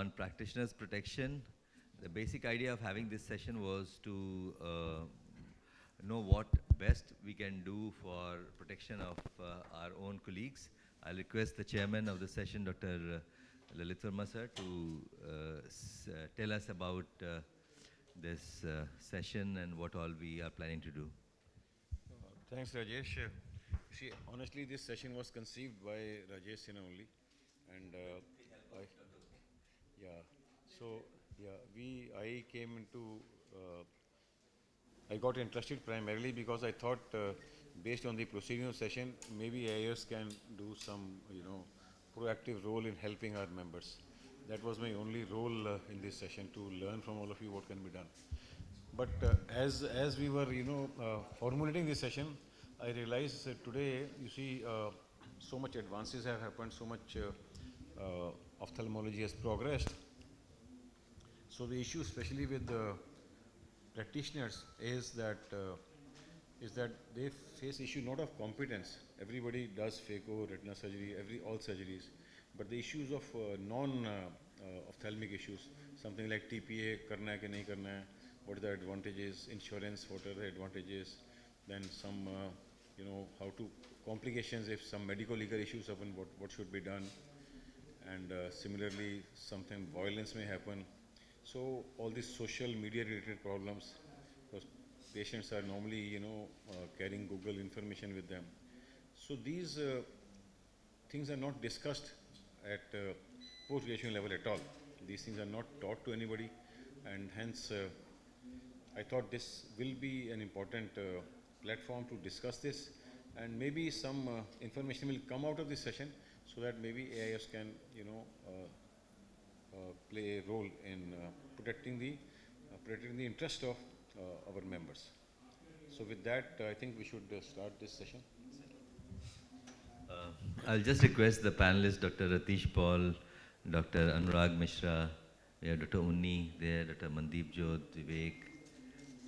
on practitioners' protection. The basic idea of having this session was to know what best we can do for protection of our own colleagues. I'll request the chairman of the session, Dr. Lalit Verma sir, to tell us about this session and what all we are planning to do. Thanks, Rajesh. See, honestly, this session was conceived by Rajesh Sinha only, and I came into. I got interested primarily because I thought, based on the procedural session, maybe AIOS can do some, proactive role in helping our members. That was my only role in this session, to learn from all of you what can be done. But as we were, formulating this session, I realized that today, you see, so much advances have happened, so much ophthalmology has progressed. So the issue, especially with the practitioners, is that they face issue not of competence. Everybody does phaco, retina surgery, all surgeries, but the issues of non-ophthalmic issues, something like TPA, karna hai ki nahi karna hai, what are the advantages, insurance, what are the advantages, then some, how to, complications if some medical legal issues happen, what should be done, and similarly, something violence may happen. So all these social media related problems, because patients are normally, carrying Google information with them. So these things are not discussed at post-graduation level at all. These things are not taught to anybody, and hence I thought this will be an important platform to discuss this, and maybe some information will come out of this session, so that maybe AIS can, play a role in protecting the interest of our members. So with that, I think we should start this session. I'll just request the panelists, Dr. Ratish Paul, Dr. Anurag Mishra, we have Dr. Unni there, Dr. Mandeep Jodh, Vivek,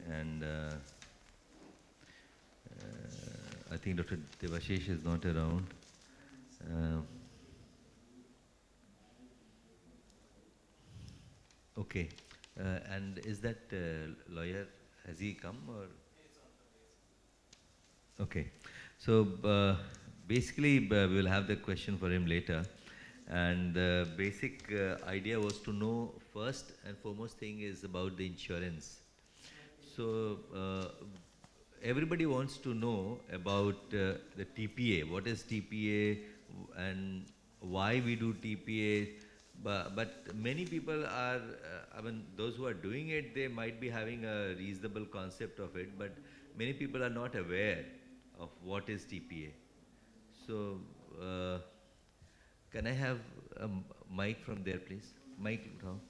and I think Dr. Devashish is not around. Okay, and is that lawyer, has he come or? Okay, so basically we'll have the question for him later, and the basic idea was to know first and foremost thing is about the insurance. So everybody wants to know about the TPA, what is TPA and why we do TPA. But many people are, I mean, those who are doing it, they might be having a reasonable concept of it, but many people are not aware of what is TPA. So, can I have a mic from there, please? Mic, no?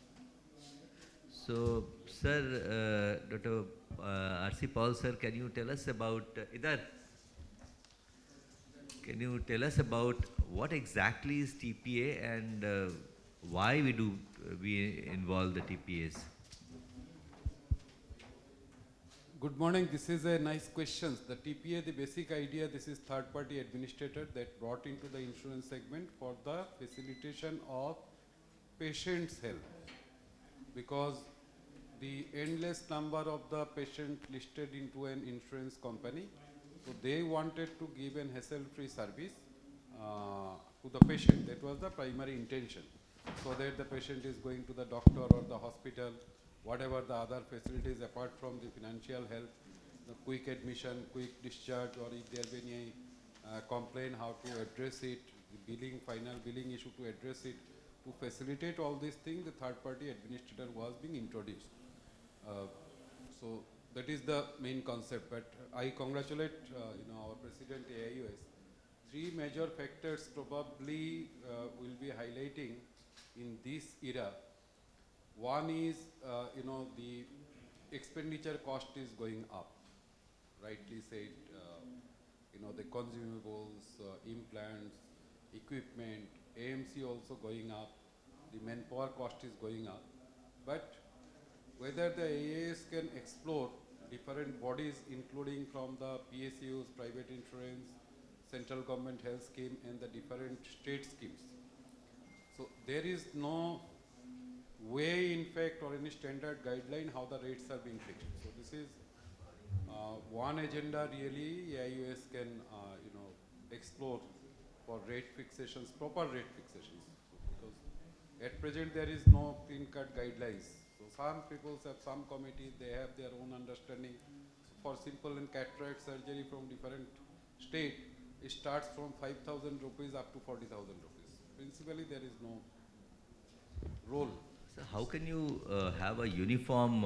So, sir, Dr. R.C. Paul, sir, can you tell us about, can you tell us about what exactly is TPA and why we involve the TPAs? Good morning. This is a nice question. The TPA, the basic idea, this is third-party administrator that brought into the insurance segment for the facilitation of patient's health. Because the endless number of the patient listed into an insurance company, so they wanted to give an hassle-free service to the patient. That was the primary intention. So that the patient is going to the doctor or the hospital, whatever the other facilities apart from the financial health, the quick admission, quick discharge, or if there be any complaint, how to address it, the billing, final billing issue to address it. To facilitate all these things, the third-party administrator was being introduced. So that is the main concept. But I congratulate our president AIOS. Three major factors probably will be highlighting in this era. One is, the expenditure cost is going up. Rightly said, the consumables, implants, equipment, AMC also going up. The manpower cost is going up. But whether the AAS can explore different bodies, including from the PSUs, private insurance, central government health scheme, and the different state schemes. So there is no way, in fact, or any standard guideline how the rates are being fixed. So this is one agenda really AIOS can explore for rate fixations, proper rate fixations. So because at present there is no clean-cut guidelines. So some people have some committees, they have their own understanding. So for simple and cataract surgery from different state, it starts from 5,000 rupees up to 40,000 rupees. Principally there is no role. So how can you have a uniform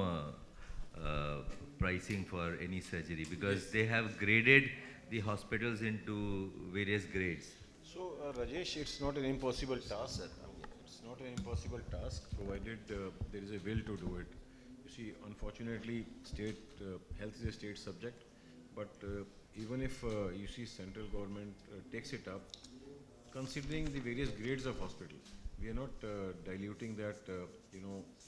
pricing for any surgery? Because they have graded the hospitals into various grades. So, Rajesh, it's not an impossible task. It's not an impossible task, provided there is a will to do it. You see, unfortunately, state health is a state subject, but even if you see central government takes it up, considering the various grades of hospital, we are not diluting that,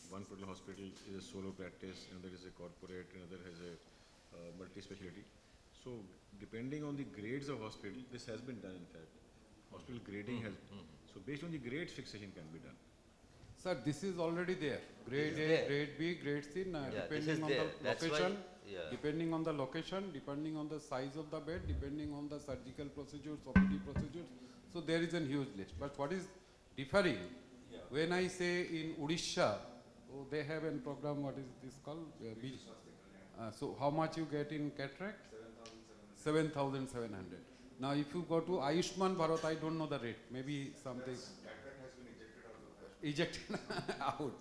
one particular hospital is a solo practice, another is a corporate, another has a multi-specialty. So, depending on the grades of hospital, this has been done in fact. Hospital grading has, so based on the grades, fixation can be done. Sir, this is already there. Grade A, there. grade B, grade C, this is depending on there. the That's why- location, yeah. depending on the location, depending on the size of the bed, depending on the surgical procedures, OPD procedures. So there is a huge list. But what is differing, when I say in Odisha, oh, they have a program, what is this called? So how much you get in cataract? 7,700. Now if you go to Ayushman Bharat, I don't know the rate, maybe something. Cataract has been ejected out of the Ejected out.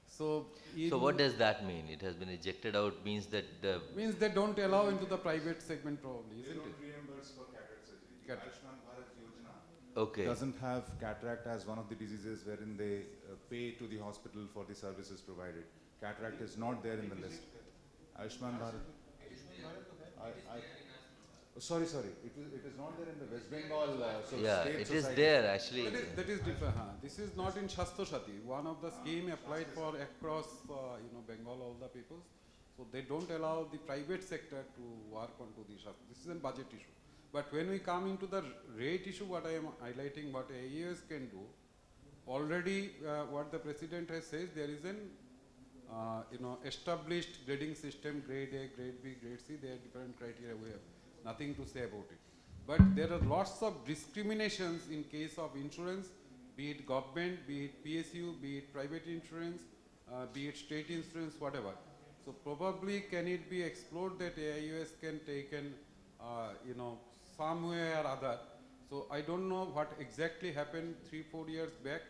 So, So what does that mean? It has been ejected out means that the means they don't allow into the private segment probably, They isn't don't it? reimburse for cataract surgery. The Cataract. Ayushman Bharat Yojana okay. doesn't have cataract as one of the diseases wherein they pay to the hospital for the services provided. Cataract is not there in the list. Ayushman Bharat. Sorry. It is not there in the West Bengal. Yeah, state it is society. there actually. That is different. This is not in Shastashati. One of the scheme applied for across, Bengal, all the peoples. So they don't allow the private sector to work onto the Shastra. This is a budget issue. But when we come into the rate issue, what I am highlighting, what AES can do, already what the president has said, there is an established grading system, grade A, grade B, grade C. There are different criteria. We have nothing to say about it. But there are lots of discriminations in case of insurance, be it government, be it PSU, be it private insurance, be it state insurance, whatever. So probably can it be explored that AIOS can take an, some way or other. So I don't know what exactly happened 3-4 years back.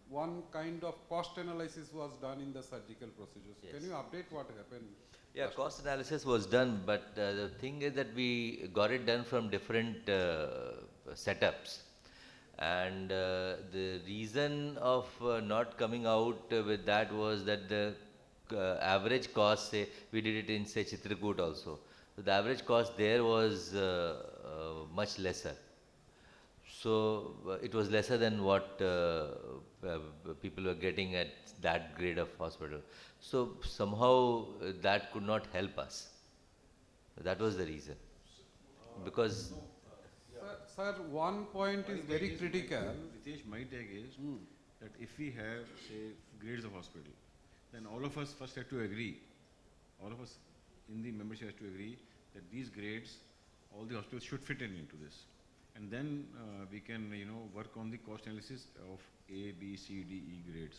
One kind of cost analysis was done in the surgical procedures. Yes. Can you update what happened? Yeah, cost analysis was done, but the thing is that we got it done from different setups. And the reason of not coming out with that was that the average cost, say, we did it in, say, Chitrakoot also. So the average cost there was much lesser. So it was lesser than what people were getting at that grade of hospital. So somehow that could not help us. That was the reason. Because Sir, one point is very critical. Ritesh, my take is that if we have, say, grades of hospital, then all of us first have to agree, all of us in the membership has to agree that these grades, all the hospitals should fit in into this. And then we can, work on the cost analysis of A, B, C, D, E grades.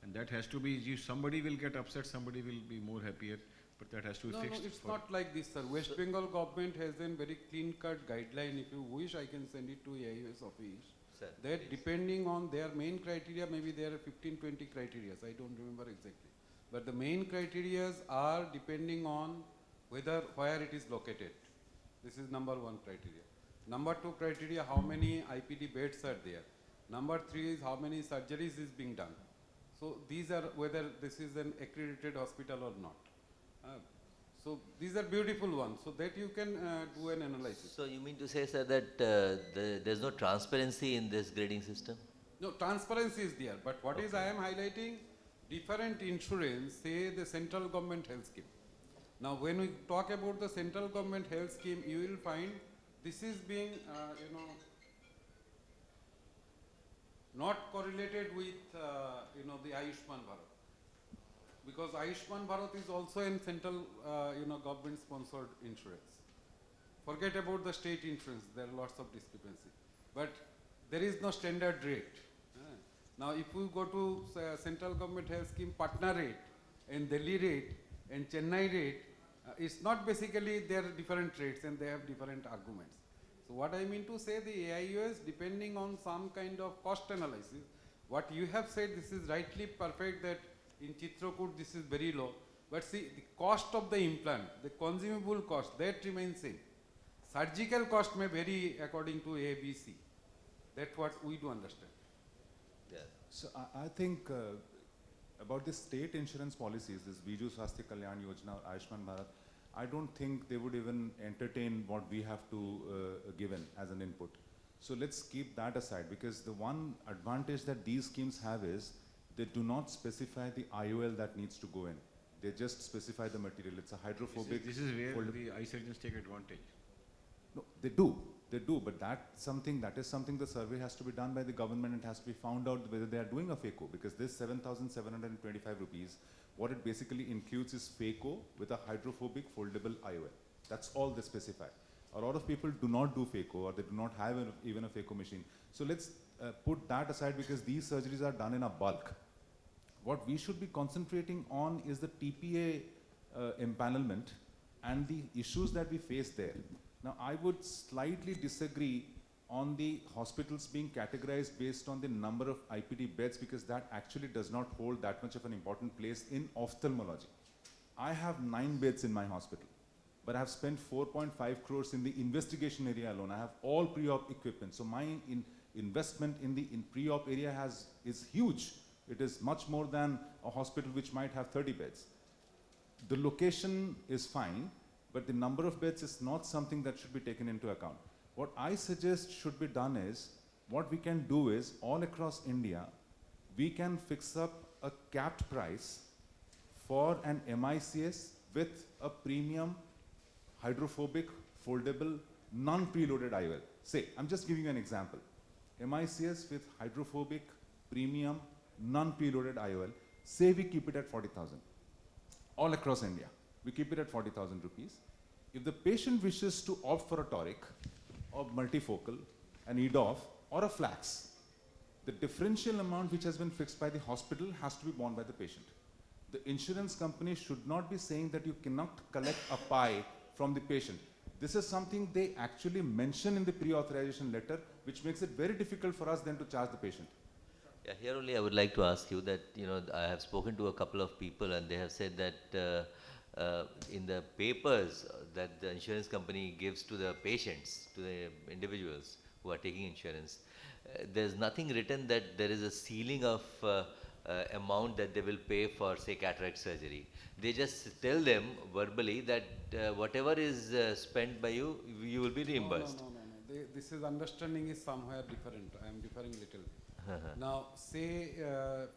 And that has to be, somebody will get upset, somebody will be more happier, but that has to be No, fixed. it's not like this, sir. West Bengal government has a very clean-cut guideline. If you wish, I can send it to AIOS office. Sir, That depending on their main criteria, maybe there are 15-20 criteria. I don't remember exactly. But the main criteria are depending on where it is located. This is number one criteria. Number two criteria, how many IPD beds are there. Number three is how many surgeries is being done. So these are whether this is an accredited hospital or not. So these are beautiful ones, so that you can do an analysis. so you mean to say, sir, that there's no transparency in this grading system? No, transparency is there, but what is I am highlighting, different insurance, say the central government health scheme. Now when we talk about the central government health scheme, you will find this is being, not correlated with, the Ayushman Bharat. Because Ayushman Bharat is also in central, government sponsored insurance. Forget about the state insurance, there are lots of discrepancy. But there is no standard rate. Now if we go to central government health scheme partner rate and Delhi rate and Chennai rate, it's not basically they are different rates and they have different arguments. So what I mean to say, the AIOS, depending on some kind of cost analysis, what you have said, this is rightly perfect that in Chitrakoot this is very low. But see, the cost of the implant, the consumable cost, that remains same. Surgical cost may vary according to A, B, C. That's what we do understand. Yeah. So I think about the state insurance policies, this Biju Swasthya Kalyan Yojana, Ayushman Bharat, I don't think they would even entertain what we have to give in as an input. So let's keep that aside, because the one advantage that these schemes have is they do not specify the IOL that needs to go in. They just specify the material. It's a hydrophobic. This is where the eye surgeons take advantage. No, they do, but that is something the survey has to be done by the government. It has to be found out whether they are doing a phaco, because this 7,725 rupees, what it basically includes is phaco with a hydrophobic foldable IOL. That's all they specify. A lot of people do not do phaco, or they do not have even a phaco machine. So let's put that aside, because these surgeries are done in a bulk. What we should be concentrating on is the TPA empanelment and the issues that we face there. Now, I would slightly disagree on the hospitals being categorized based on the number of IPD beds, because that actually does not hold that much of an important place in ophthalmology. I have 9 beds in my hospital, but I have spent 4.5 crores in the investigation area alone. I have all pre-op equipment. So my investment in the pre-op area is huge. It is much more than a hospital which might have 30 beds. The location is fine, but the number of beds is not something that should be taken into account. What I suggest should be done is, what we can do is, all across India, we can fix up a capped price for an MICS with a premium, hydrophobic, foldable, non-preloaded IOL. Say, I'm just giving you an example. MICS with hydrophobic, premium, non-preloaded IOL, say we keep it at 40,000. All across India, we keep it at 40,000 rupees. If the patient wishes to opt for a toric, or multifocal, an EDOF, or a flax, the differential amount which has been fixed by the hospital has to be borne by the patient. The insurance company should not be saying that you cannot collect a pie from the patient. This is something they actually mention in the pre-authorization letter, which makes it very difficult for us then to charge the patient. Yeah, here only I would like to ask you that, I have spoken to a couple of people and they have said that in the papers that the insurance company gives to the patients, to the individuals who are taking insurance, there's nothing written that there is a ceiling of amount that they will pay for, say, cataract surgery. They just tell them verbally that whatever is spent by you, you will be reimbursed. No. This is understanding is somewhere different. I am differing little bit. Now, say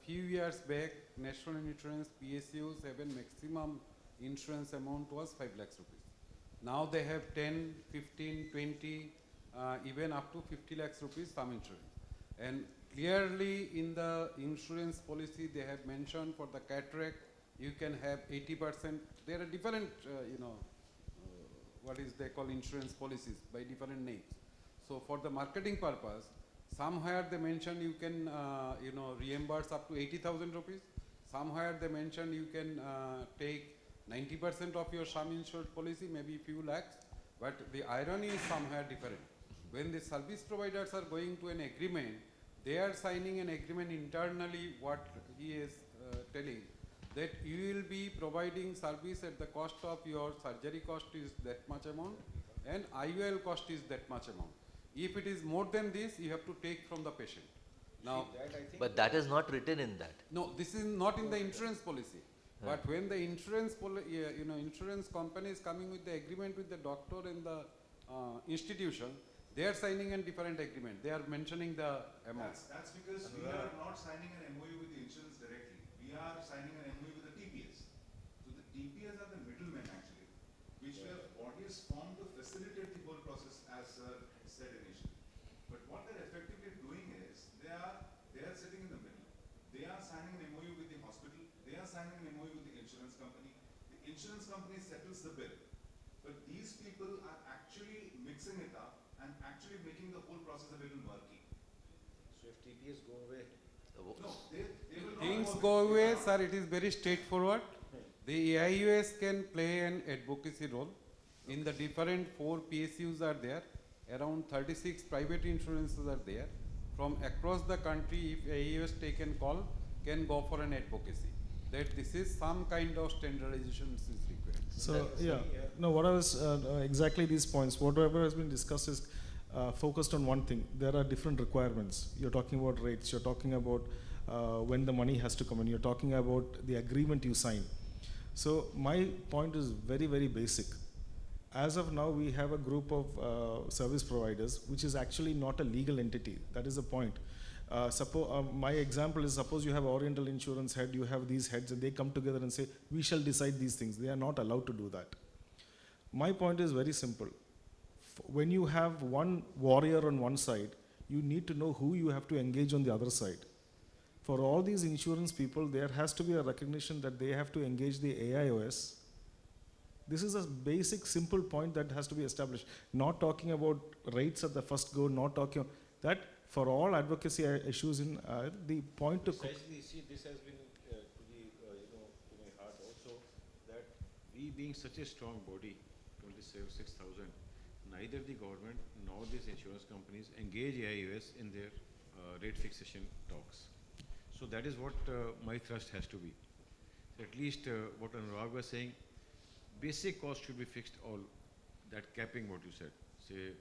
few years back, National Insurance PSUs have a maximum insurance amount was 5 lakhs rupees. Now they have 10, 15, 20, even up to 50 lakhs rupees some insurance. And clearly in the insurance policy they have mentioned for the cataract you can have 80%. There are different, what is they call insurance policies by different names. So for the marketing purpose, somewhere they mention you can, reimburse up to 80,000 rupees. Somewhere they mention you can take 90% of your sum insured policy, maybe few lakhs. But the irony is somewhere different. When the service providers are going to an agreement, they are signing an agreement internally, what he is telling, that you will be providing service at the cost of your surgery cost is that much amount and IOL cost is that much amount. If it is more than this, you have to take from the patient. Now, But that is not written in that. no, this is not in the insurance policy. But when the insurance company is coming with the agreement with the doctor and the institution, they are signing a different agreement. They are mentioning the amount. That's because we are not signing an MOU with the insurance directly. We are signing an MOU with the TPS. So the TPS are the middlemen actually, which were bodies formed to facilitate the whole process, as said initially. But what they're effectively doing is they company. The insurance company settles the bill. But these people are actually mixing it up and actually making the whole process a little murky. So if TPS go away, No, they will not Things work. go away, sir, it is very straightforward. The AIOS can play an advocacy role. In the different 4 PSUs are there, around 36 private insurances are there. From across the country, if AIOS take a call, can go for an advocacy. That this is some kind of standardization is required. So yeah, no. What I was exactly these points. Whatever has been discussed is focused on one thing. There are different requirements. You're talking about rates. You're talking about when the money has to come in. You're talking about the agreement you sign. So my point is very, very basic. As of now, we have a group of service providers, which is actually not a legal entity. That is the point. My example is, suppose you have Oriental Insurance head, you have these heads, and they come together and say, we shall decide these things. They are not allowed to do that. My point is very simple. When you have one warrior on one side, you need to know who you have to engage on the other side. For all these insurance people, there has to be a recognition that they have to engage the AIOS. This is a basic, simple point that has to be established. Not talking about rates at the first go, not talking that for all advocacy issues in the point to. precisely, see, this has been to my heart also, that we being such a strong body, 26,000, neither the government nor these insurance companies engage AIOS in their rate fixation talks. So that is what my thrust has to be. So at least what Anurag was saying, basic cost should be fixed all, that capping what you said. Say,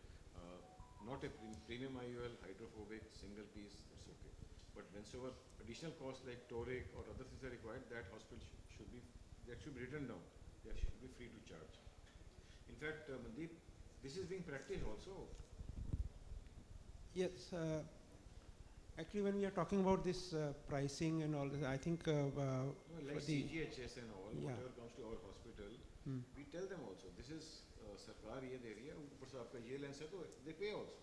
not a premium IOL, hydrophobic, single piece, that's okay. But whensoever additional costs like toric or other things are required, that hospital should be written down. They should be free to charge. In fact, Mandeep, this is being practiced also. Yes, actually when we are talking about this pricing and all this, I think Like CGHS and all, Yeah. whatever comes to our hospital, we tell them also, this is Sarkar ye de rahi hai, upar se aapka ye lens hai, to they pay also.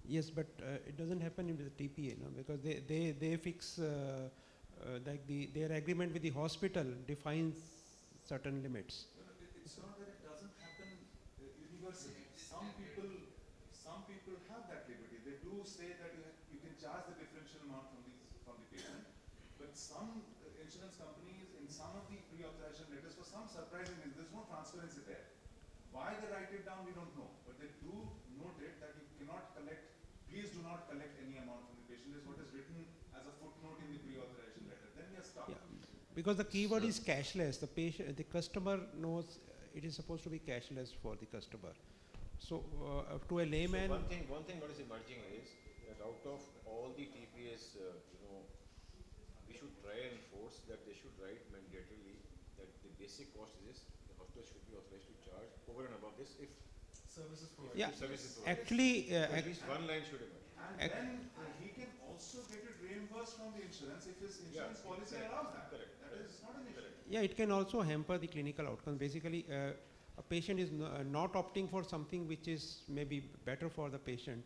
yes, but it doesn't happen in the TPA, no, because they fix like their agreement with the hospital defines certain limits. It's not that it doesn't happen universally. Some people have that liberty. They do say that you can charge the differential amount from the patient. But some insurance companies, in some of the pre-authorization letters, for some surprising reason, there's no transparency there. Why they write it down, we don't know. But they do note it that you cannot collect, please do not collect any amount from the patient, is what is written as a footnote in the pre-authorization letter. Then we are stuck. Yeah. Because the keyword is cashless, the customer knows it is supposed to be cashless for the customer. So to a layman, So one thing what is emerging is that out of all the TPS, we should try and enforce that they should write mandatorily that the basic cost is this, the hospital should be authorized to charge over and above this if Services provided. yeah, services provided. actually, So at least one line should emerge. And then he can also get it reimbursed from the insurance if his insurance policy correct, allows that. correct, That is not an issue. yeah, it can also hamper the clinical outcomes. Basically, a patient is not opting for something which is maybe better for the patient,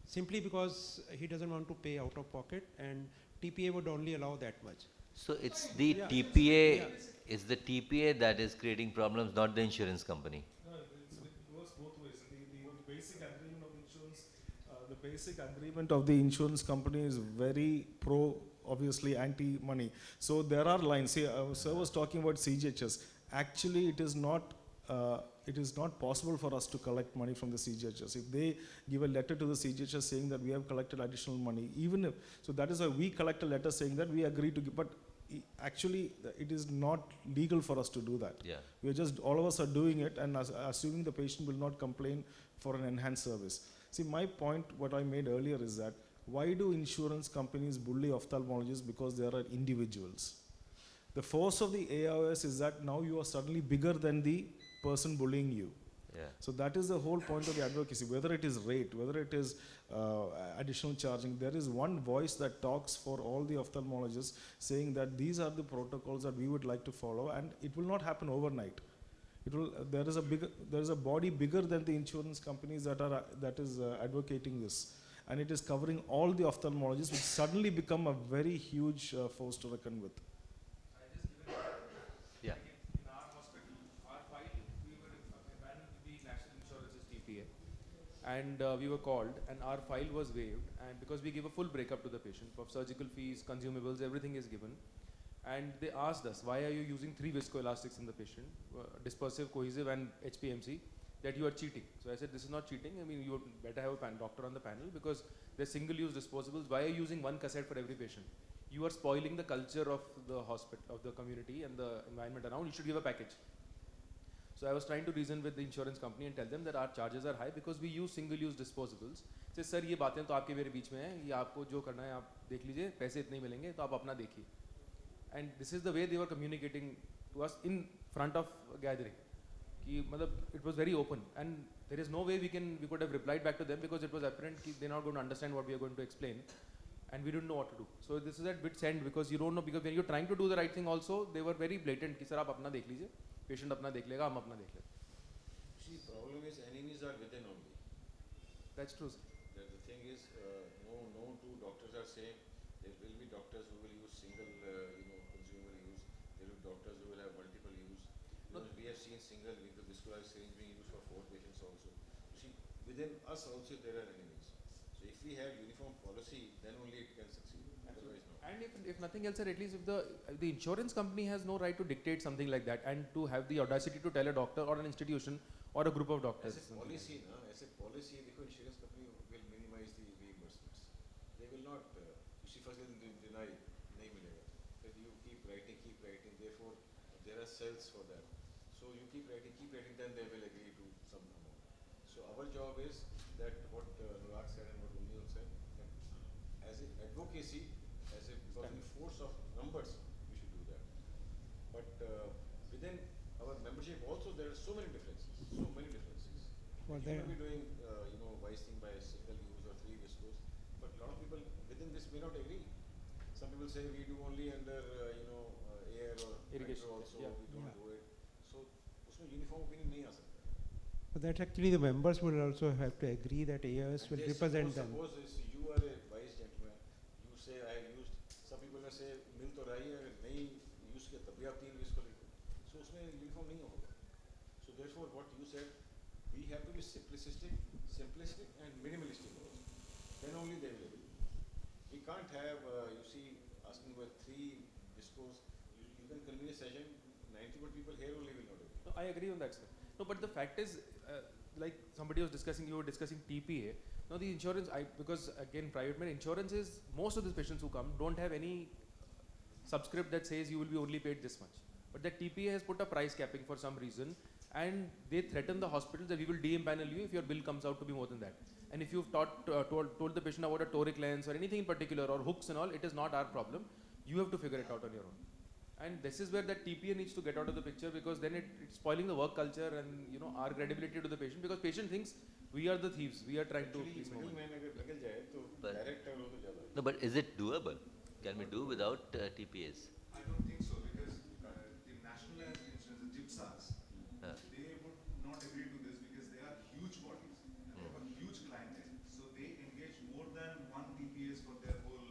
simply because he doesn't want to pay out of pocket, and TPA would only allow that much. So it's the Yeah. TPA, Yeah. it's the TPA that is creating problems, not the insurance company. No, it works both ways. The basic agreement of insurance, the basic agreement of the insurance company is very pro, obviously anti-money. So there are lines. See, sir was talking about CGHS. Actually, it is not possible for us to collect money from the CGHS. If they give a letter to the CGHS saying that we have collected additional money, even if, so that is why we collect a letter saying that we agree to give, but actually it is not legal for us to do that. Yeah. We are just, all of us are doing it and assuming the patient will not complain for an enhanced service. See, my point, what I made earlier is that why do insurance companies bully ophthalmologists? Because they are individuals. The force of the AIOS is that now you are suddenly bigger than the person bullying you. Yeah. So that is the whole point of the advocacy, whether it is rate, whether it is additional charging, there is one voice that talks for all the ophthalmologists saying that these are the protocols that we would like to follow, and it will not happen overnight. It will, there is a body bigger than the insurance companies that is advocating this, and it is covering all the ophthalmologists, which suddenly become a very huge force to reckon with. Yeah. and we were called, and our file was waived, and because we give a full breakup to the patient of surgical fees, consumables, everything is given. And they asked us, why are you using 3 viscoelastics in the patient, dispersive, cohesive, and HPMC, that you are cheating. So I said, this is not cheating. I mean, you better have a doctor on the panel, because they're single-use disposables. Why are you using one cassette for every patient? You are spoiling the culture of the hospital, of the community and the environment around. You should give a package. So I was trying to reason with the insurance company and tell them that our charges are high because we use single-use disposables. Say, sir, ये बातें तो आपके मेरे बीच में हैं, ये आपको जो करना है आप देख लीजिए, पैसे इतने ही मिलेंगे तो आप अपना देखिए. And this is the way they were communicating to us in front of gathering. कि मतलब it was very open, and there is no way we could have replied back to them because it was apparent that they're not going to understand what we are going to explain, and we didn't know what to do. So this is at wit's end because you don't know, because when you're trying to do the right thing also, they were very blatant कि sir आप अपना देख लीजिए, patient अपना देख लेगा, हम अपना देख लेंगे. See, problem is enemies are within only. That's true, sir. That the thing is, no two doctors are same. There will be doctors who will use single, consumer use. There will be doctors who will have multiple use. We have seen single viscoelastic syringe being used for 4 patients also. You see, within us also there are enemies. So if we have uniform policy, then only it can succeed. Otherwise, no. And if nothing else, sir, at least if the insurance company has no right to dictate something like that, and to have the audacity to tell a doctor or an institution or a group of doctors. As a policy, the insurance company will minimize the reimbursements. They will not. You see, first they deny, nahi milega. That you keep writing. Therefore, there are cells for that. So you keep writing, then they will agree to some amount. So our job is that what Anurag said and what Unil said, that as an advocacy, because of the force of numbers, we should do that. But within our membership also, there are so many differences. Well, You may be doing, wise thing by a single use or 3 viscos, but a lot of people within this may not agree. Some people say we do only under, air or Irrigation, metro also, yeah. we don't do it. So, उसमें uniform opinion नहीं आ सकता. But that actually the members will also have to agree that AIOS will represent them. Suppose you are a wise gentleman, you say I have used, some people will say मिल तो रही है, अगर नहीं use किया तब भी आप 3 visco लिखो. So उसमें uniform नहीं होगा. So therefore what you said, we have to be simplistic and minimalistic also. Then only they will agree. We can't have, asking for 3 viscos. You can convene a session, 90 people here only will not agree. No, I agree on that, sir. No, but the fact is, like somebody was discussing, you were discussing TPA. Now the insurance, because again, private med insurance is, most of the patients who come don't have any subscript that says you will be only paid this much. But the TPA has put a price capping for some reason, and they threaten the hospitals that we will de-empanel you if your bill comes out to be more than that. And if you've told the patient about a toric lens or anything in particular, or hooks and all, it is not our problem. You have to figure it out on your own. And this is where that TPA needs to get out of the picture, because then it's spoiling the work culture and our credibility to the patient, because patient thinks we are the thieves, we are trying to please no one. No, but is it doable? Can we do without TPAs? I don't think so, because the national insurance, the GIPSAs, they would not agree to this because they are huge bodies and they have a huge clientele. So they engage more than one TPAs for their whole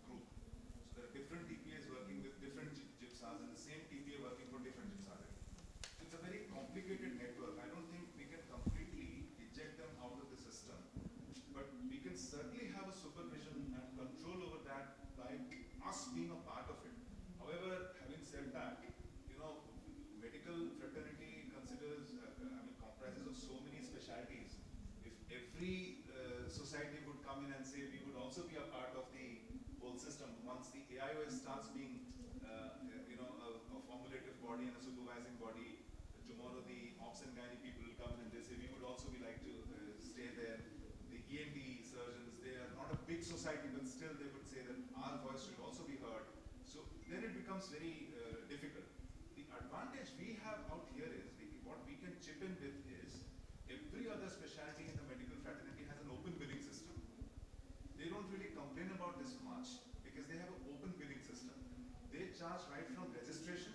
group. So there are different TPAs working with different GIPSAs and the same TPA working for different GIPSAs. So it's a very complicated network. I don't think we can completely eject them out of the system, but we can certainly have a supervision and control over that by us being a part of it. However, having said that, medical fraternity comprises of so many specialties. If every society would come in and say we would also be a part of the whole system, once the AIOS starts being a formulative body and a supervising body, tomorrow the ops and gynae people will come in and they say we would also be like to stay there. The ENT surgeons, they are not a big society, but still they would say that our voice should also be heard. So then it becomes very difficult. The advantage we have out here is, what we can chip in with is, every other specialty in the medical fraternity has an open billing system. They don't really complain about this much because they have an open billing system. They charge right from registration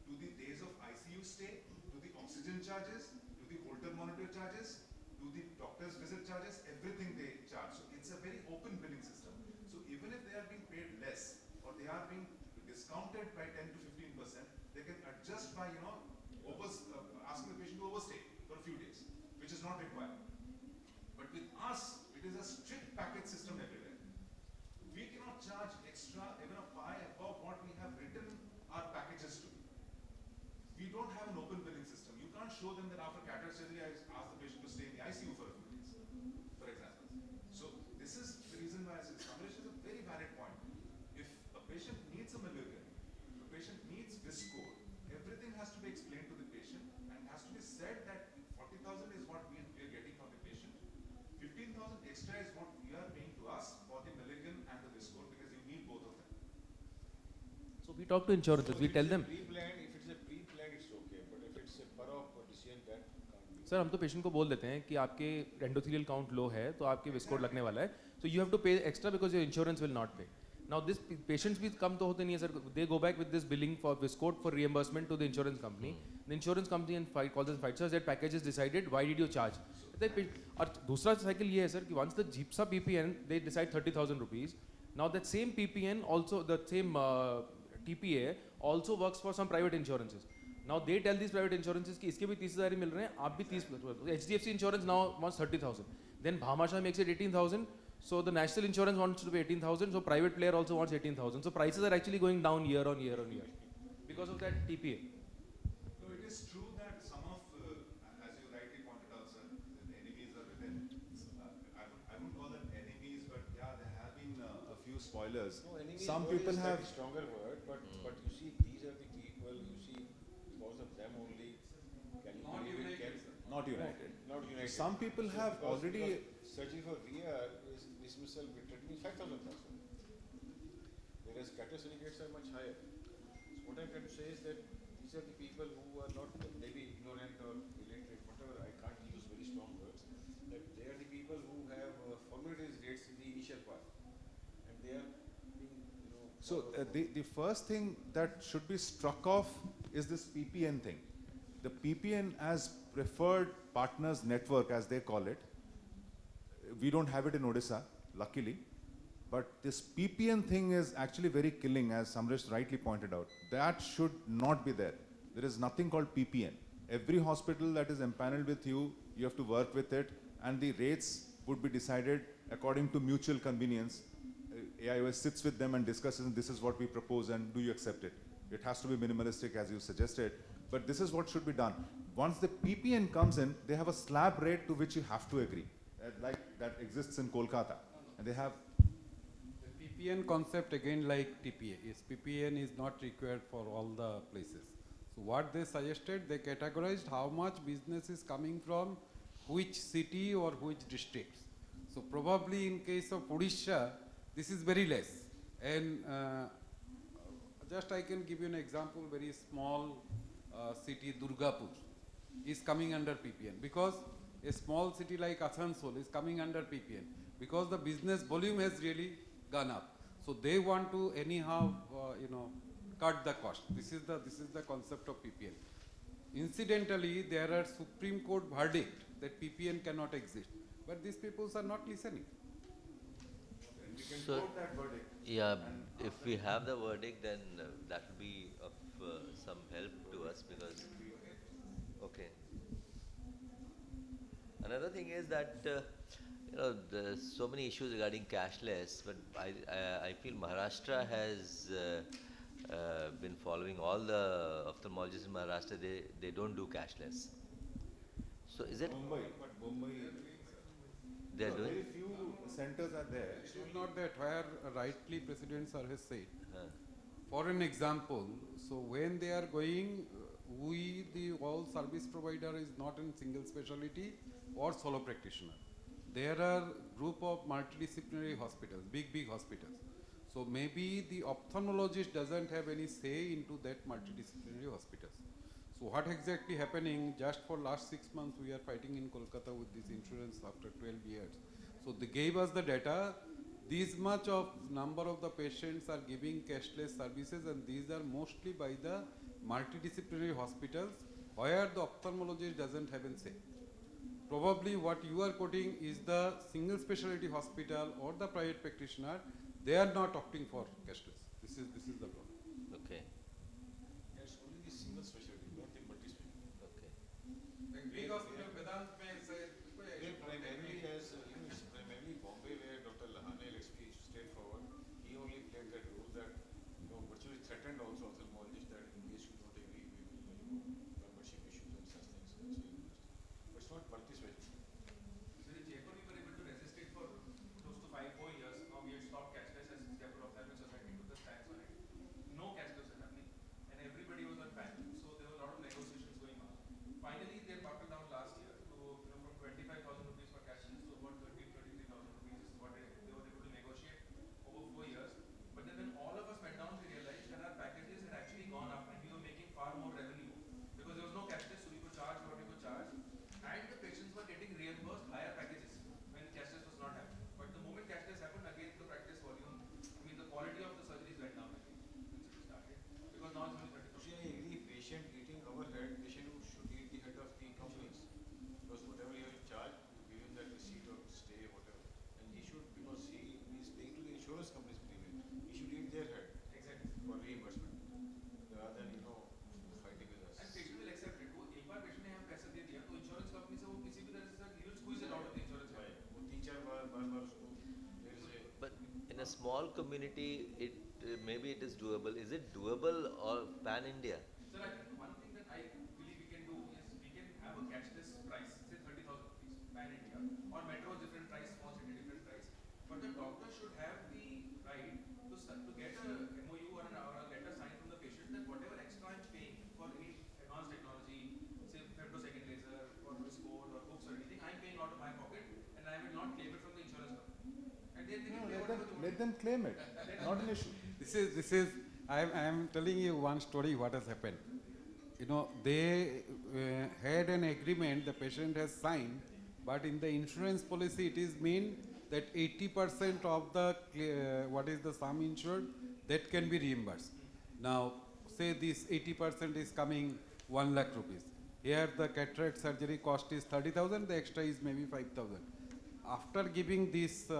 to the days of ICU stay, to the oxygen charges, to the Holter monitor charges, to the doctor's visit charges, everything they charge. So it's a very open billing system. So even if they are being paid less, or they are being discounted by 10 to 15%, they can adjust by, asking the patient to overstay for a few days, which is not required. But with show them that after cataract surgery, I ask the patient to stay in the ICU for a few days, for example. So this is the reason why I said Samresh is a very valid point. If a patient needs a Milligan, if a patient needs Viscor, everything has to be explained to the patient and has to be said that 40,000 is what we are getting from the patient. 15,000 extra is what we are paying to us for the Milligan and the Viscor because you need both of them. So we talk to insurances, we tell them. If it's a pre-planned, it's okay. But if it's a per-op decision, that can't be. Sir हम तो patient को बोल देते हैं कि आपके endothelial count low है तो आपके विस्कोर लगने वाला है, so you have to pay extra because your insurance will not pay. Now this patients भी कम तो होते नहीं है sir, they go back with this billing for viscode for reimbursement to the insurance company. The insurance company and calls us fight, sir, that package is decided, why did you charge? और दूसरा cycle ये है sir कि once the GPSA PPN they decide 30,000 rupees, now that same PPN also the same TPA also works for some private insurances. Now they tell these private insurances कि इसके भी 30,000 ही मिल रहे हैं, आप भी 30, HDFC insurance now wants 30,000. Then Bhamasha makes it 18,000. So the national insurance wants to be 18,000. So private player also wants 18,000. So prices are actually going down year on year on year because of that TPA. No, it is true that some of, as you rightly pointed out, sir, the enemies are within. I wouldn't call them enemies, but yeah, there have been a few spoilers. No, enemy Some word people is have. a stronger word, but you see, these are the people. You see, because of them only. Can you Not believe it? united, sir. Not united. Not united. Some people have already. Surgery for VR is dismissal with treatment 5,000 also. Whereas cataract rates are much higher. So what I'm trying to say is that these are the people who are not maybe ignorant or illiterate, whatever. I can't use very strong words. That they are the people who have formulated rates in the initial part, and they are being, So the first thing that should be struck off is this PPN thing. The PPN as preferred partners network, as they call it. We don't have it in Odisha, luckily. But this PPN thing is actually very killing, as Samresh rightly pointed out. That should not be there. There is nothing called PPN. Every hospital that is empaneled with you, you have to work with it, and the rates would be decided according to mutual convenience. AIOS sits with them and discusses, this is what we propose, and do you accept it? It has to be minimalistic, as you suggested, but this is what should be done. Once the PPN comes in, they have a slab rate to which you have to agree, like that exists in Kolkata, and they have. The PPN concept again like TPA is PPN is not required for all the places. So what they suggested, they categorized how much business is coming from which city or which districts. So probably in case of Odisha, this is very less. And just I can give you an example, very small city, Durgapur, is coming under PPN because a small city like Asansol is coming under PPN because the business volume has really gone up. So they want to anyhow, cut the cost. This is the concept of PPN. Incidentally, there are Supreme Court verdict that PPN cannot exist, but these people are not listening. We can So- quote that verdict. Yeah, if we have the verdict, then that will be of some help to us because, okay. Another thing is that, there's so many issues regarding cashless, but I feel Maharashtra has been following all the ophthalmologists in Maharashtra, they don't do cashless. So is it, Mumbai, they're doing? very few centers are there. It is not that where rightly President Sir has said. Huh. For an example, so when they are going, all service provider is not in single specialty or solo practitioner. There are group of multidisciplinary hospitals, big hospitals. So maybe the ophthalmologist doesn't have any say into that multidisciplinary hospitals. So what exactly happening, just for last 6 months we are fighting in Kolkata with this insurance after 12 years. So they gave us the data, this much of number of the patients are giving cashless services and these are mostly by the multidisciplinary hospitals where the ophthalmologist doesn't have a say. Probably what you are quoting is the single specialty hospital or the private practitioner, they are not opting for cashless. This is the problem. Okay, it's only the single specialty, not the multi-specialty. okay. Big hospital, Vedant may say, They primarily it's primarily Bombay where Dr. Lahane, let's be straightforward, he only played that role that, virtually threatened also ophthalmologists that in case you don't agree, we will, membership issues and such things. a small community, maybe it is doable. Is it doable or pan-India? Sir, I think one thing that I believe we can do is we can have a cashless price, say 30,000 rupees, pan India. On metros, different price, small city, different price. But the doctor should have the right to get a MOU or a letter signed from the patient that whatever extra I'm paying for any advanced technology, say femtosecond laser or Viscode or books or anything, I'm paying out of my pocket and I will not claim it from the insurance company. And then they can pay whatever they want. Let them claim it. Not an issue. This is, I am telling you one story what has happened. You know, they had an agreement, the patient has signed, but in the insurance policy it is mean that 80% of the, what is the sum insured, that can be reimbursed. Now, say this 80% is coming 1 lakh rupees. Here the cataract surgery cost is 30,000, the extra is maybe 5,000. After giving this,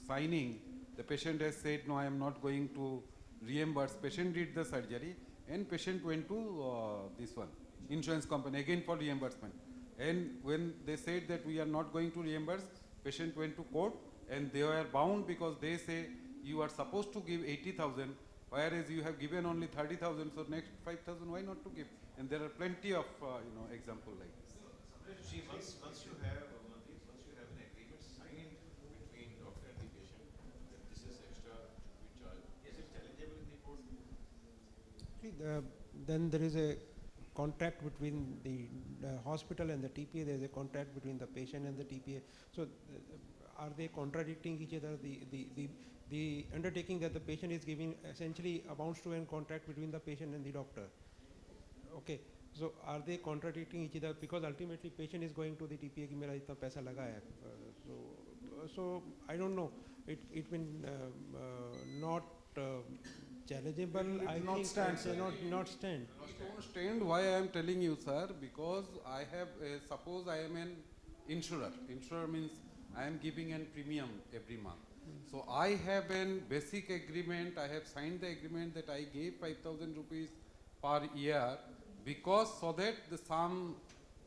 signing, the patient has said, no, I am not going to reimburse. Patient did the surgery and patient went to this one, insurance company, again for reimbursement. And when they said that we are not going to reimburse, patient went to court and they were bound because they say you are supposed to give 80,000, whereas you have given only 30,000, so next 5,000 why not to give? And there are plenty of example like this. See, once you have an agreement signed between doctor and the patient that this is extra to be charged, is it challengeable in the court? Then there is a contract between the hospital and the TPA. There is a contract between the patient and the TPA. So, are they contradicting each other? The undertaking that the patient is giving essentially amounts to a contract between the patient and the doctor. Okay. So, are they contradicting each other? Because ultimately, patient is going to the TPA कि मेरा इतना पैसा लगा है. So I don't know. It will not challengeable. I not think stand, it's not stand. It won't stand. Why I am telling you, sir? Because I have, suppose I am an insurer. Insurer means I am giving an premium every month. So I have an basic agreement. I have signed the agreement that I gave 5,000 rupees per year because so that the sum,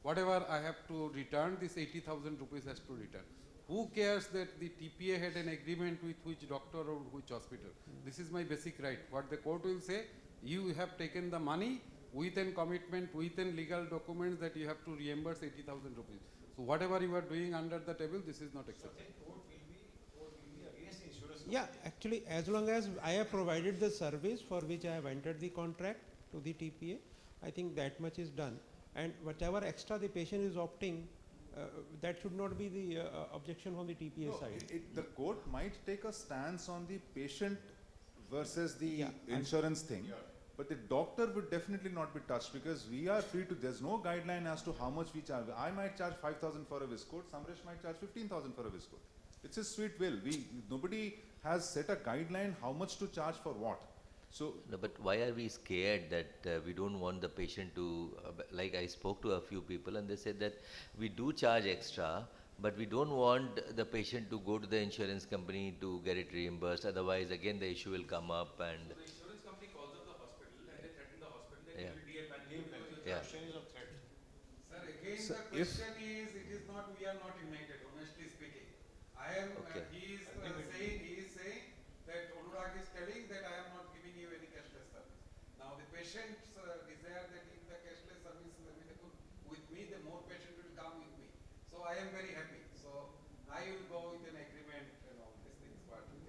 whatever I have to return, this 80,000 rupees has to return. Who cares that the TPA had an agreement with which doctor or which hospital? This is my basic right. What the court will say, you have taken the money with an commitment, with an legal documents that you have to reimburse 80,000 rupees. So whatever you are doing under the table, this is not acceptable. Court will be against the insurance. Yeah, actually, as long as I have provided the service for which I have entered the contract to the TPA, I think that much is done. And whatever extra the patient is opting, that should not be the objection from the TPA side. The court might take a stance on the patient versus the insurance thing, but the doctor would definitely not be touched because we are free to, there's no guideline as to how much we charge. I might charge 5,000 for a Viscode, Samresh might charge 15,000 for a Viscode. It's his sweet will. Nobody has set a guideline how much to charge for what. So, No, but why are we scared that we don't want the patient to, like I spoke to a few people and they said that we do charge extra, but we don't want the patient to go to the insurance company to get it reimbursed. Otherwise, again, the issue will come up and. So the insurance company calls up the hospital and they threaten the hospital that Yeah. you will DA penalty because you Yeah. Question is of threat. Sir, again So the question is, it is not, we are not united, honestly speaking. I am, Okay. he is saying that Anurag is telling that I am not giving you any cashless service. Now the patients desire that if the cashless service is available with me, the more patient will come with me. So I am very happy. So I will go with an agreement and all these things, but with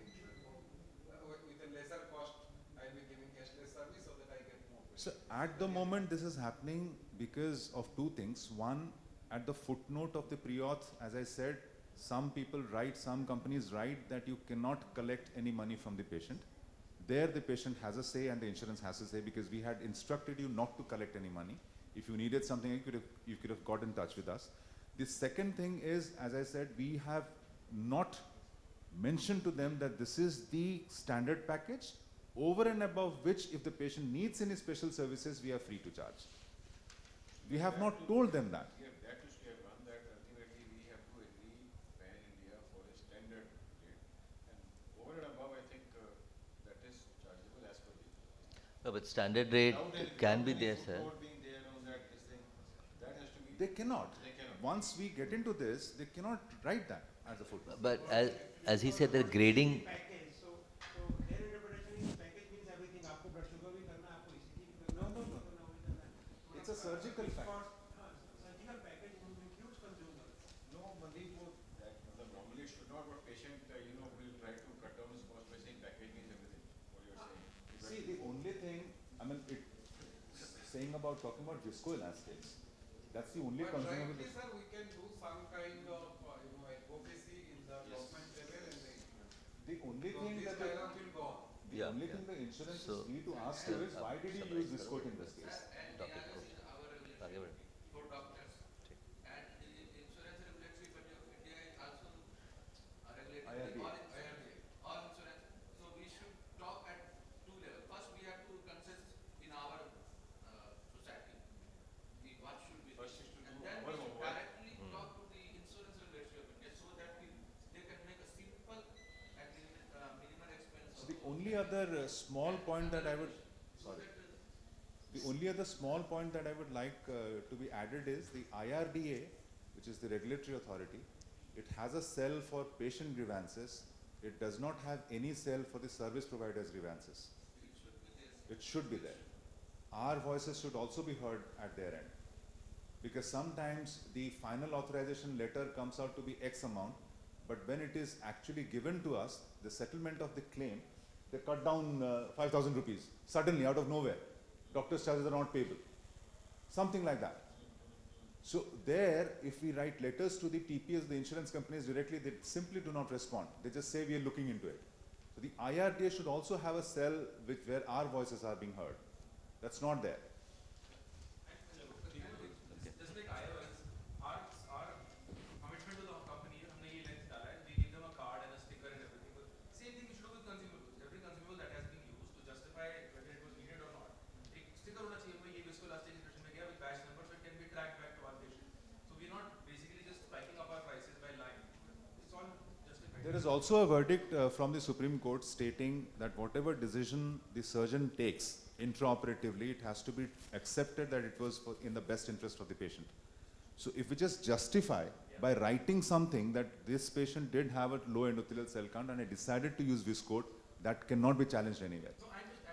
a lesser cost, I will be giving cashless service so that I get more patients. So at the moment, this is happening because of two things. One, at the footnote of the pre-auth, as I said, some people write, some companies write that you cannot collect any money from the patient. There the patient has a say and the insurance has a say because we had instructed you not to collect any money. If you needed something, you could have got in touch with us. The second thing is, as I said, we have not mentioned to them that this is the standard package, over and above which if the patient needs any special services, we are free to charge. We have not told them that. Yeah, that is clear one, that ultimately we have to agree pan-India for a standard rate. And over and above, I think that is chargeable as per the. No, but standard rate can be there, sir. Footnote being there on that, this thing, that has to be. They cannot. They cannot. Once we get into this, they cannot write that as a footnote. But as he said, the grading. Package, so surgical package. Surgical package includes consumables. No, Mandeep, normally it should not, but patient, will try to cut down his cost by saying package means everything, what you are saying. See, the only thing, I mean, talking about viscoelastics, that's the only consumable. Rightly, sir, we can do some kind of, advocacy in the government level and The only thing this that dialogue will go on. the only thing the insurance is free to ask you is why did you use viscoat in this case? आगे बढ़ो. For doctors. And the insurance regulatory body of India is also regulating all insurance. So we should talk at two levels. First, we have to consensus in our society. What should we do? And then we should directly talk to the insurance regulatory of India so that they can make a simple and minimal expense. So the only other small point that I would, the only other small point that I would like to be added is the IRDA, which is the regulatory authority. It has a cell for patient grievances. It does not have any cell for the service providers grievances. It should be there. Our voices should also be heard at their end. Because sometimes the final authorization letter comes out to be X amount, but when it is actually given to us, the settlement of the claim, they cut down 5,000 rupees, suddenly out of nowhere. Doctor's charges are not payable. Something like that. So there, if we write letters to the TPS, the insurance companies directly, they simply do not respond. They just say we are looking into it. So the IRDA should also have a cell where our voices are being heard. That's not there. Just like iOS, our commitment to the company, हमने ये length डाला है, we give them a card and a sticker and everything. But same thing we should do with consumables. Every consumable that has been used to justify whether it was needed or not. एक sticker होना चाहिए भाई ये viscoelastic injection में गया with batch number, so it can be tracked back to our patient. So we're not basically just spiking up our prices by line. It's all justified. There is also a verdict from the Supreme Court stating that whatever decision the surgeon takes intraoperatively, it has to be accepted that it was in the best interest of the patient. So if we just justify by writing something that this patient did have a low endothelial cell count and I decided to use viscoat, that cannot be challenged anywhere. So I'm just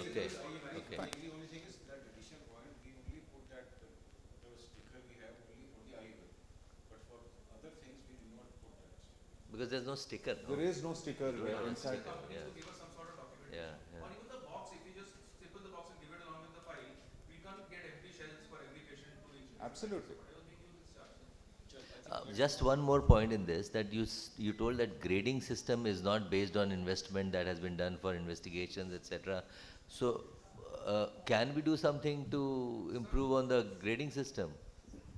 Okay. The only thing is that additional point, we only put that whatever sticker we have only for the IOL. But for other things, we do not put that. Because there's no sticker. No? There is no sticker inside. companies to give us some sort of documentation. Yeah. Or even the box, if you just staple the box and give it along with the file, we can't get empty shells for every patient to reach. Absolutely. I don't think you will start. Just one more point in this, that you told that grading system is not based on investment that has been done for investigations, etc. So, can we do something to improve on the grading system?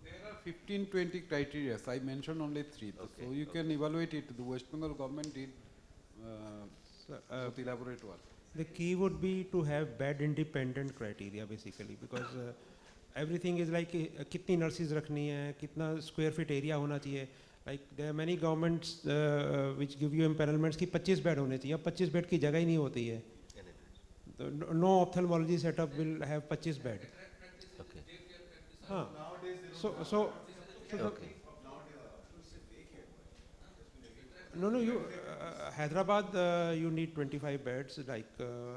There are 15-20 criteria. I mentioned only 3. Okay, So you can evaluate it. The West Bengal government did elaborate work. The key would be to have bed independent criteria basically, because everything is like कितनी nurses रखनी है, कितना square feet area होना चाहिए. Like there are many governments which give you empanelments कि 25 bed होने चाहिए. अब 25 bed की जगह ही नहीं होती है. No ophthalmology setup will have 25 bed. Okay. हाँ. So Okay. No, you Hyderabad you need 25 beds. Like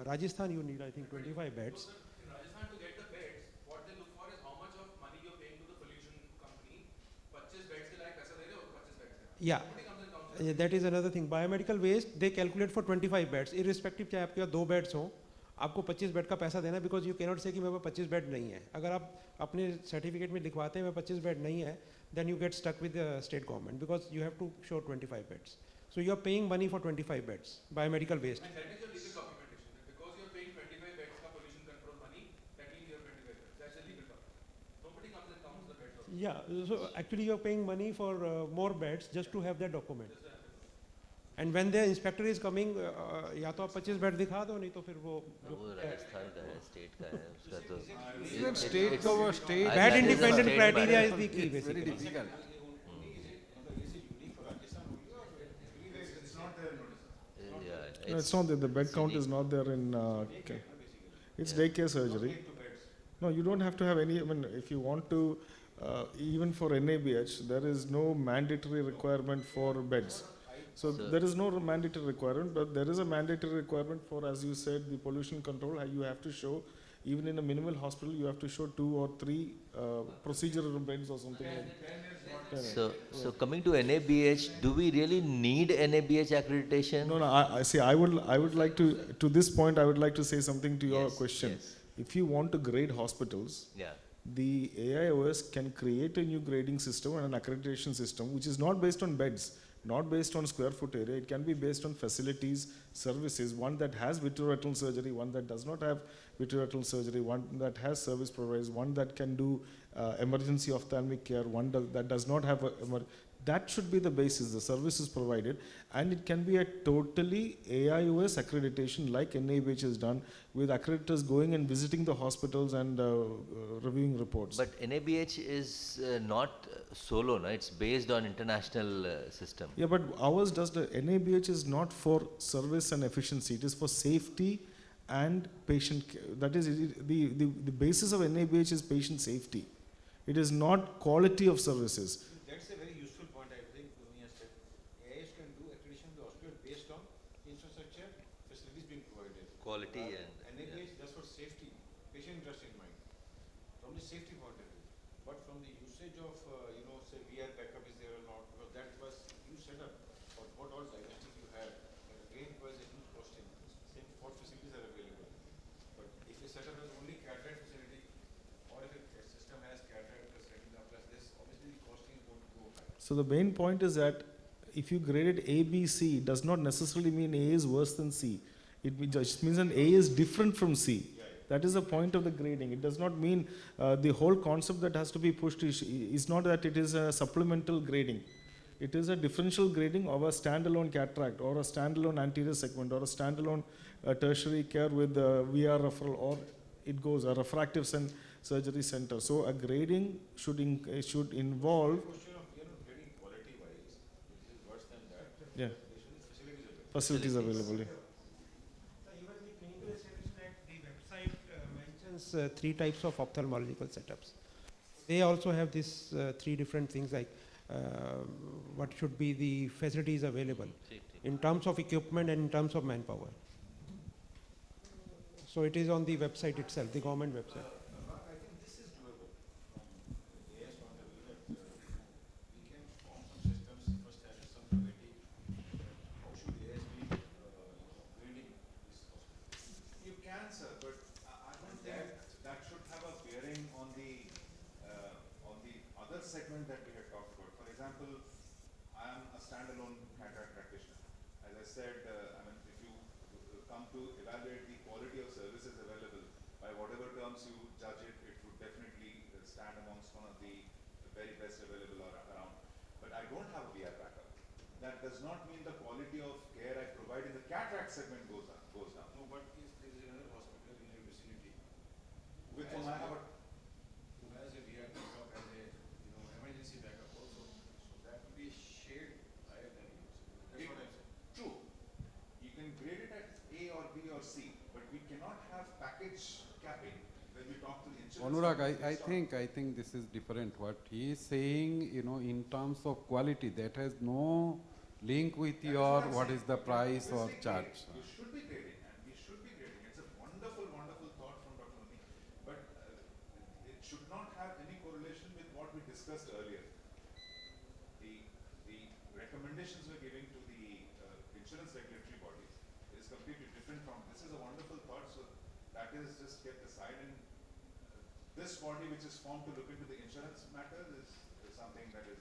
Rajasthan you need I think 25 beds. In Rajasthan, to get the beds, what they look for is how much of money you're paying to the pollution company. 25 beds के लायक पैसा दे रहे हो, 25 beds है. Yeah. Nobody comes and counts. That is another thing. Biomedical waste they calculate for 25 beds. Irrespective चाहे आपके पास 2 beds हो, आपको 25 bed का पैसा देना, because you cannot say कि मेरे पास 25 बेड नहीं है. अगर आप अपने सर्टिफिकेट में लिखवाते हैं मैं 25 बेड नहीं है, then you get stuck with the state government because you have to show 25 beds. So you are paying money for 25 beds, biomedical waste. And that is your legal documentation. That because you're paying 25 beds का pollution control money, that means you're 25 beds. That's a legal document. Nobody comes and counts the beds. Also. Yeah, so actually you are paying money for more beds just to have that document. And when the inspector is coming, या तो आप 25 bed दिखा दो, नहीं तो फिर वो वो राजस्थान का है, स्टेट का है, उसका तो Even state cover state. bed that is a independent state criteria matter. is the key It's very basically. difficult. Yeah, No, it's not there. The bed count is not there in. It's daycare surgery. No, you don't have to have any. I mean, if you want to, even for NABH, there is no mandatory requirement for beds. So there is no mandatory requirement, but there is a mandatory requirement for, as you said, the pollution control. You have to show even in a minimal hospital, you have to show 2 or 3 procedural beds or something like that. So coming to NABH, do we really need NABH accreditation? No, I see. I would like to this point, I would like to say something to your Yes, question. yes. If you want to grade hospitals, Yeah. the AIOS can create a new grading system and an accreditation system, which is not based on beds, not based on square foot area. It can be based on facilities, services, one that has vitreoretinal surgery, one that does not have vitreoretinal surgery, one that has service providers, one that can do emergency ophthalmic care, one that does not have that should be the basis, the services provided, and it can be a totally AIOS accreditation like NABH has done, with accreditors going and visiting the hospitals and reviewing reports. But NABH is not solo, no? It's based on international system. Yeah, but ours does the NABH is not for service and efficiency. It is for safety and patient care. That is, the basis of NABH is patient safety. It is not quality of services. That's a very useful point, I think, Bhumi has said. AIS can do accreditation of the hospital based on infrastructure, facilities being provided. Quality and NABH, that's for safety, patient interest in mind, from the safety point of view. But from the usage of, say VR backup is there or not, because that was you set up for what all diagnostic you have. And again, it was a huge costing. Same what facilities are available. But if a setup has only cataract facility, or if a system has cataract plus retina plus this, obviously the costing is going to go high. So the main point is that if you graded A, B, C, it does not necessarily mean A is worse than C. It just means an A is different from C. That is the point of the grading. It does not mean the whole concept that has to be pushed is not that it is a supplemental grading. It is a differential grading of a standalone cataract or a standalone anterior segment or a standalone tertiary care with VR referral, or it goes a refractive surgery center. So a grading should involve Question of grading quality wise, which is worse than that. yeah, There should be facilities available. facilities available. Yeah. Even the clinical establishment act, the website mentions 3 types of ophthalmological setups. They also have this 3 different things like what should be the facilities available in terms of equipment and in terms of manpower. So it is on the website itself, the government website. I think this is doable from AIS point of view that we can form some systems, first have some committee. How should AIS be grading this hospital? You can, sir, but I don't think that should have a bearing on the other segment that we had talked about. For example, I am a standalone cataract practitioner. As I said, if you come to evaluate the quality of services available, by whatever terms you judge it, it would definitely stand amongst one of the very best available around. But I don't have a VR backup. That does not mean the quality of care I provide in the cataract segment goes down. No, but if there is another hospital in your vicinity With whom I have a who has a VR backup and a emergency backup also, so that would be shared higher than yours. That's what I'm saying. true. You can grade it at A or B or C, but we cannot have package capping when we talk to the insurance. Anurag, companies. I think this is different. What he is saying, in terms of quality, that has no link with That is your I'm what saying. is the We can price or obviously charge. grade. We should be grading, and we should be grading. It's a wonderful, wonderful thought from Dr. Mani, but it should not have any correlation with what we discussed earlier. The recommendations we're giving to the insurance regulatory bodies is completely different from. This is a wonderful thought, so that is just kept aside. And this body, which is formed to look into the insurance matter, is something that is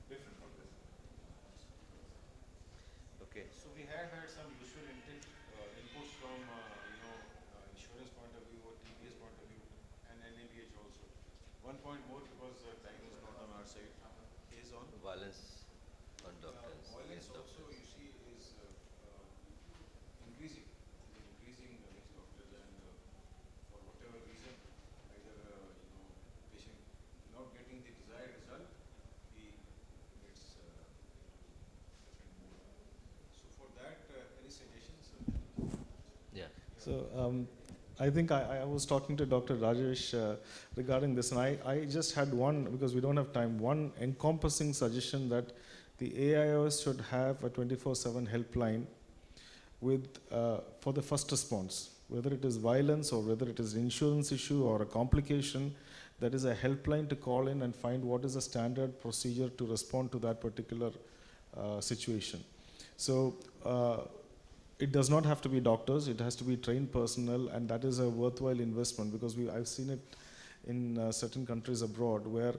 different from this. Okay. So we have had some useful inputs from insurance point of view or TPS point of view and NABH also. One point more because time is not on our side is on Violence on doctors. violence against also doctors. you see is increasing. It is increasing against doctors and for whatever reason, either patient not getting the desired result, he gets different mood. So for that, any suggestions? Yeah. So I think I was talking to Dr. Rajesh regarding this, and I just had one, because we don't have time, one encompassing suggestion that the AIOS should have a 24/7 helpline with for the first response. whether it is violence or whether it is insurance issue or a complication, that is a helpline to call in and find what is the standard procedure to respond to that particular situation. So it does not have to be doctors, it has to be trained personnel, and that is a worthwhile investment, because I've seen it in certain countries abroad where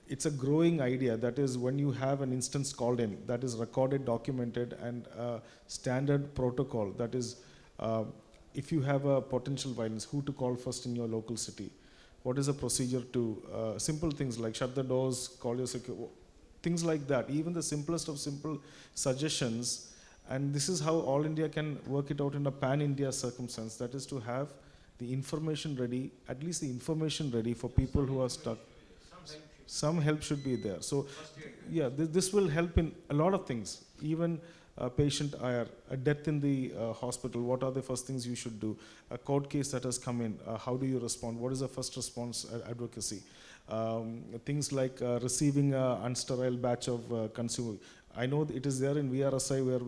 it's a growing idea. That is, when you have an instance called in, that is recorded, documented, and standard protocol. That is, if you have a potential violence, who to call first in your local city? What is the procedure to, simple things like shut the doors, call your security, things like that. Even the simplest of simple suggestions. And this is how All India can work it out in a pan-India circumstance. That is to have the information ready, at least the information ready for people who are stuck. Some help should be there. So, yeah, this will help in a lot of things. Even patient IR, a death in the hospital, what are the first things you should do? A court case that has come in, how do you respond? What is the first response advocacy? Things like receiving an unsterile batch of consumer. I know it is there in VRSI where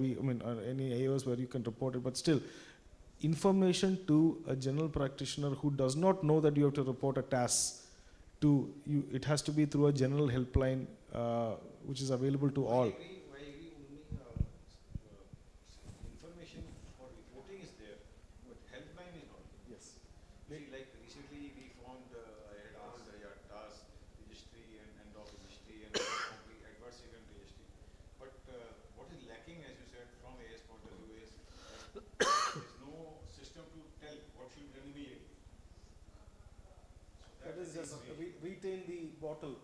any AOS where you can report it, but still, information to a general practitioner who does not know that you have to report a TAS, it has to be through a general helpline which is available to all. I agree. Only information for reporting is there, but helpline is not. Yes. See, like recently we formed, I had asked TAS registry and end-of registry and complete adverse event registry. But what is lacking, as you said, from AS point of view is there is no system to tell what should be done immediately. That is just retain the bottle.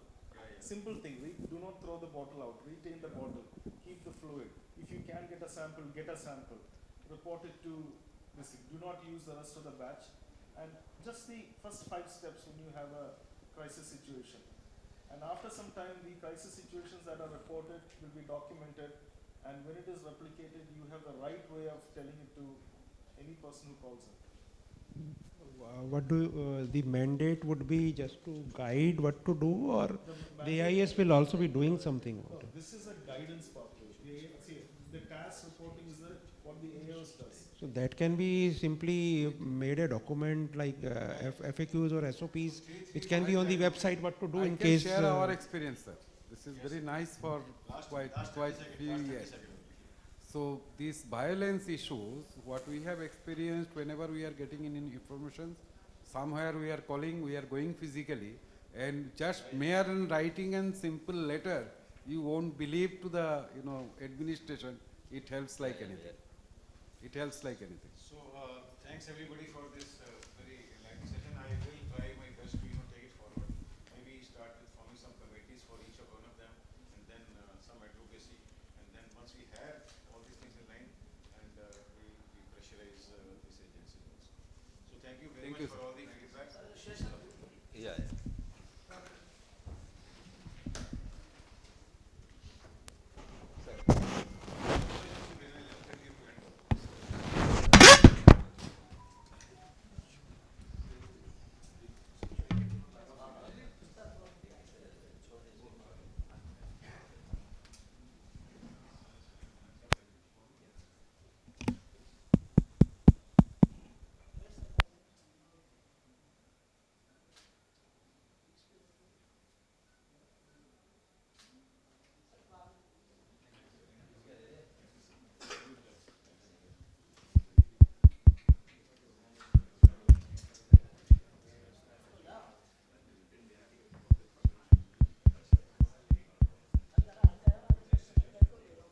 Simple thing, do not throw the bottle out, retain the bottle, keep the fluid. If you can get a sample, report it to this. Do not use the rest of the batch. And just the first 5 steps when you have a crisis situation. And after some time, the crisis situations that are reported will be documented, and when it is replicated, you have the right way of telling it to any person who calls in. The mandate would be just to guide what to do, or the AIS will also be doing something about it? This is a guidance pathway. The task reporting is what the AIOS does. So that can be simply made a document like FAQs or SOPs, which can be on the website what to do in case. I can share our experience, sir. This is very nice for quite few years. So these violence issues, what we have experienced whenever we are getting in information, somewhere we are calling, we are going physically, and just mere writing and simple letter, you won't believe to the administration. It helps like anything. It helps like anything. So thanks everybody for this.